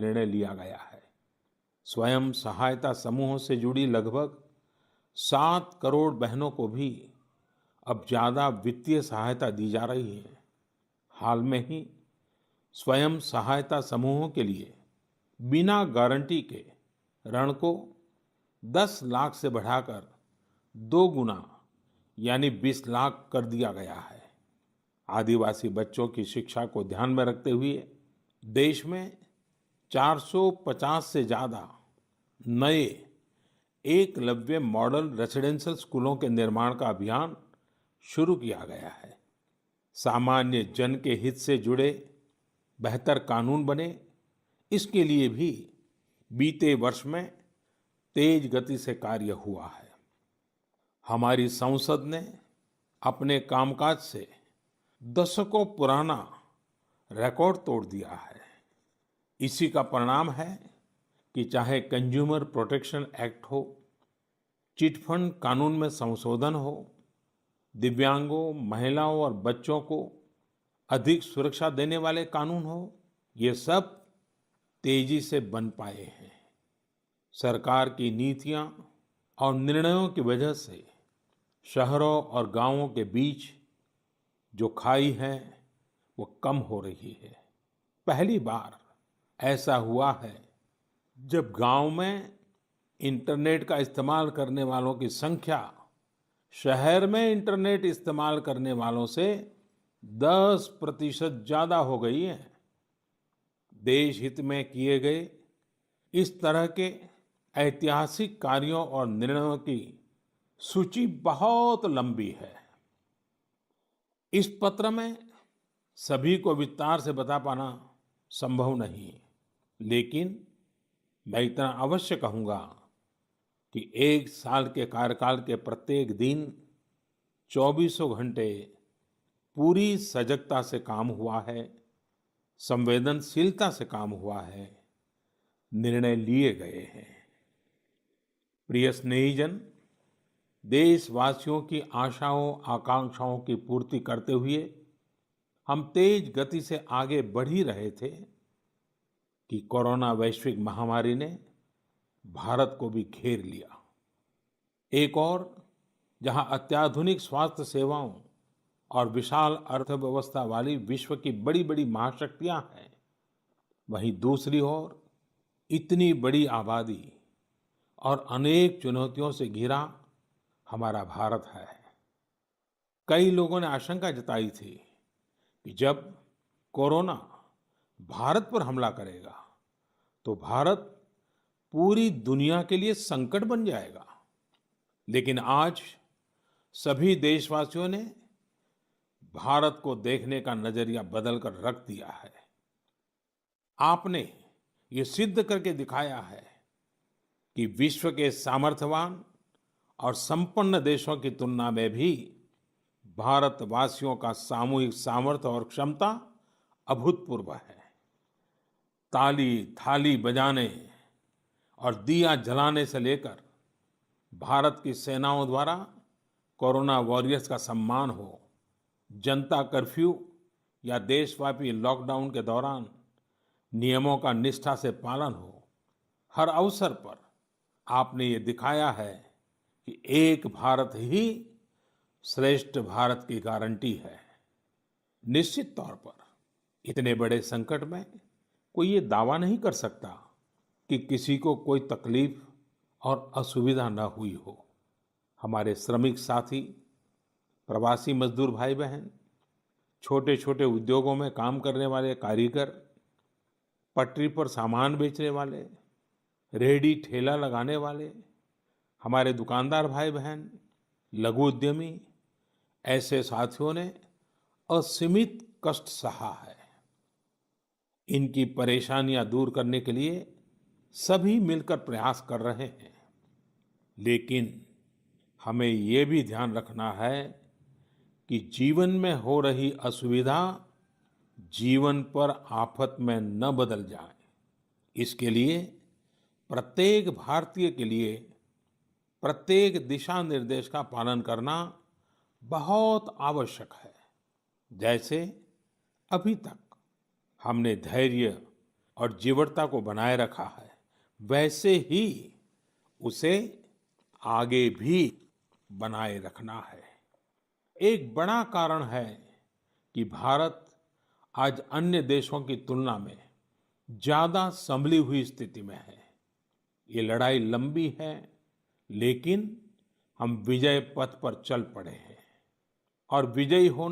निर्णय लिया गया है। स्वयं सहायता समूहों से जुड़ी लगभग 7 करोड़ बहनों को भी अब ज्यादा वित्तीय सहायता दी जा रही है। हाल में ही स्वयं सहायता समूहों के लिए बिना गारंटी के ऋण को 10 लाख से बढ़ाकर 2 गुना यानी 20 लाख कर दिया गया है। आदिवासी बच्चों की शिक्षा को ध्यान में रखते हुए देश में 450 से ज्यादा नए एकलव्य मॉडल रेसिडेंशियल स्कूलों के निर्माण का अभियान शुरू किया गया है। सामान्य जन के हित से जुड़े बेहतर कानून बने, इसके लिए भी बीते वर्ष में तेज गति से कार्य हुआ है। हमारी संसद ने अपने कामकाज से दशकों पुराना रिकॉर्ड तोड़ दिया है। इसी का परिणाम है कि चाहे कंज्यूमर प्रोटेक्शन एक्ट हो, चिट फंड कानून में संशोधन हो, दिव्यांगों, महिलाओं और बच्चों को अधिक सुरक्षा देने वाले कानून हो, ये सब तेजी से बन पाए हैं। सरकार की नीतियां और निर्णयों की वजह से शहरों और गांवों के बीच जो खाई है वो कम हो रही है। पहली बार ऐसा हुआ है जब गांव में इंटरनेट का इस्तेमाल करने वालों की संख्या शहर में इंटरनेट इस्तेमाल करने वालों से 10% ज्यादा हो गई है। देश हित में किए गए इस तरह के ऐतिहासिक कार्यों और निर्णयों की सूची बहुत लंबी है। इस पत्र में सभी को विस्तार से बता पाना संभव नहीं, लेकिन मैं इतना अवश्य कहूंगा कि 1 साल के कार्यकाल के प्रत्येक दिन 24 घंटे पूरी सजगता से काम हुआ है, संवेदनशीलता से काम हुआ है, निर्णय लिए गए हैं। प्रिय स्नेहीजन, देशवासियों की आशाओं आकांक्षाओं की पूर्ति करते हुए हम तेज गति से आगे बढ़ ही रहे थे कि कोरोना वैश्विक महामारी ने भारत को भी घेर लिया। एक और जहां अत्याधुनिक स्वास्थ्य सेवाओं और विशाल अर्थव्यवस्था वाली विश्व की बड़ी-बड़ी महाशक्तियां हैं, वहीं दूसरी ओर इतनी बड़ी आबादी और अनेक चुनौतियों से घिरा हमारा भारत है। कई लोगों ने आशंका जताई थी कि जब कोरोना भारत पर हमला करेगा तो भारत पूरी दुनिया के लिए संकट बन जाएगा। लेकिन आज सभी देशवासियों ने भारत को देखने का नजरिया बदलकर रख दिया है। आपने ये सिद्ध करके दिखाया है कि विश्व के सामर्थ्यवान और संपन्न देशों की तुलना में भी भारतवासियों का सामूहिक सामर्थ्य और क्षमता अभूतपूर्व है। ताली थाली बजाने और दिया जलाने से लेकर भारत की सेनाओं द्वारा कोरोना वॉरियर्स का सम्मान हो, जनता कर्फ्यू या देशव्यापी लॉकडाउन के दौरान नियमों का निष्ठा से पालन हो, हर अवसर पर आपने ये दिखाया है कि एक भारत ही श्रेष्ठ भारत की गारंटी है। निश्चित तौर पर इतने बड़े संकट में कोई ये दावा नहीं कर सकता कि किसी को कोई तकलीफ और असुविधा न हुई हो। हमारे श्रमिक साथी, प्रवासी मजदूर भाई बहन, छोटे छोटे उद्योगों में काम करने वाले कारीगर, पटरी पर सामान बेचने वाले, रेहड़ी ठेला लगाने वाले, हमारे दुकानदार भाई बहन, लघु उद्यमी, ऐसे साथियों ने असीमित कष्ट सहा है। इनकी परेशानियां दूर करने के लिए सभी मिलकर प्रयास कर रहे हैं। लेकिन हमें ये भी ध्यान रखना है कि जीवन में हो रही असुविधा जीवन पर आफत में न बदल जाए। इसके लिए प्रत्येक भारतीय के लिए प्रत्येक दिशा निर्देश का पालन करना बहुत आवश्यक है। जैसे अभी तक हमने धैर्य, और जीवटता को बनाए रखा है, वैसे ही उसे आगे भी बनाए रखना है। एक बड़ा कारण है कि भारत आज अन्य देशों की तुलना में ज्यादा संभली हुई स्थिति में है। ये लड़ाई लंबी है, लेकिन हम विजय पथ पर चल पड़े हैं और विजयी होना